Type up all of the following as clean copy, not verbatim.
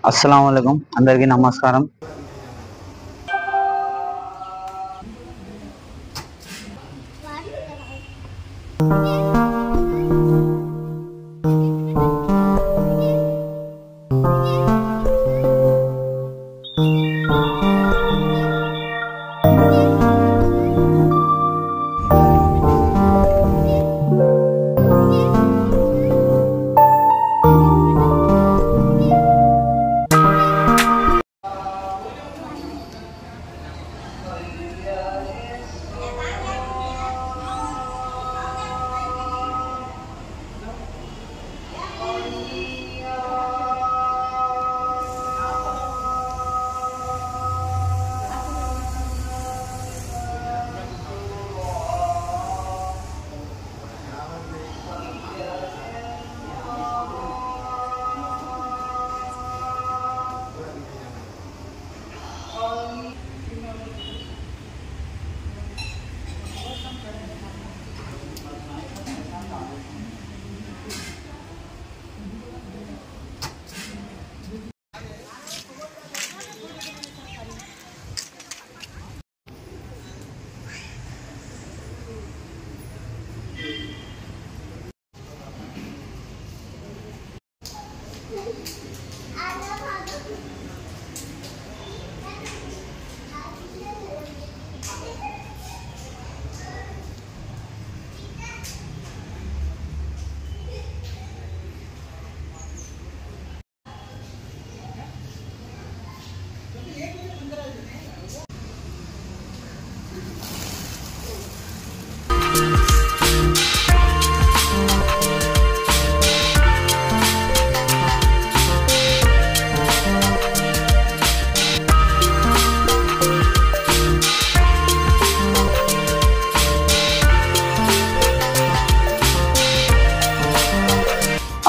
अस्सलामुअलैकुम अंदर की नमस्कारम।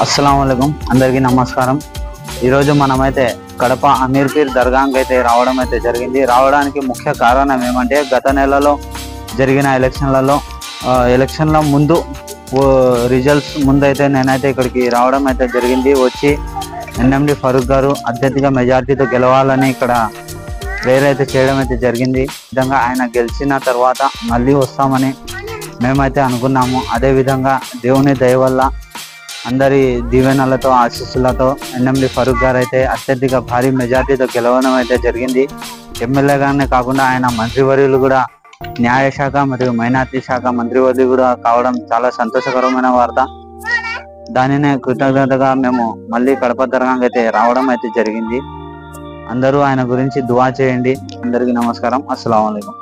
అస్సలాముఅలైకుం అందరికీ నమస్కారం। ఈరోజు మనమైతే కడప అమీర్పీర్ దర్గాకి అయితే రావడం అయితే జరిగింది। రావడానికి ముఖ్య కారణం ఏమంటే గత నెలలో జరిగిన ఎలక్షన్ల ముందు రిజల్ట్స్ ముందైతే నేనైతే ఇక్కడికి రావడం అయితే జరిగింది। వచ్చి ఎన్ఎండి ఫరూక్ గారు అత్యధిక మెజార్టీతో గెలవాలని ఇక్కడ ప్రేయర్ అయితే చేయడం అయితే జరిగింది। విధంగా ఆయన గెలిచిన తర్వాత మళ్ళీ వస్తామని మేమైతే అనుకున్నాము। అదే విధంగా దేవుని దయ వల్ల అందరి దీవెనలతో ఆశీస్సులతో ఎన్ఎండి ఫరూక్ గారు అయితే అత్యధిక భారీ మెజార్టీతో గెలవడం అయితే జరిగింది। ఎమ్మెల్యేగానే కాకుండా ఆయన మంత్రివర్యులు కూడా న్యాయశాఖ మరియు మైనార్టీ శాఖ మంత్రివర్యులు కూడా కావడం చాలా సంతోషకరమైన వార్త। దానినే కృతజ్ఞతగా మేము మళ్ళీ కడప దర్గాకి అయితే రావడం అయితే జరిగింది। అందరూ ఆయన గురించి దువా చేయండి। అందరికీ నమస్కారం। అస్సలాము అలైకుం।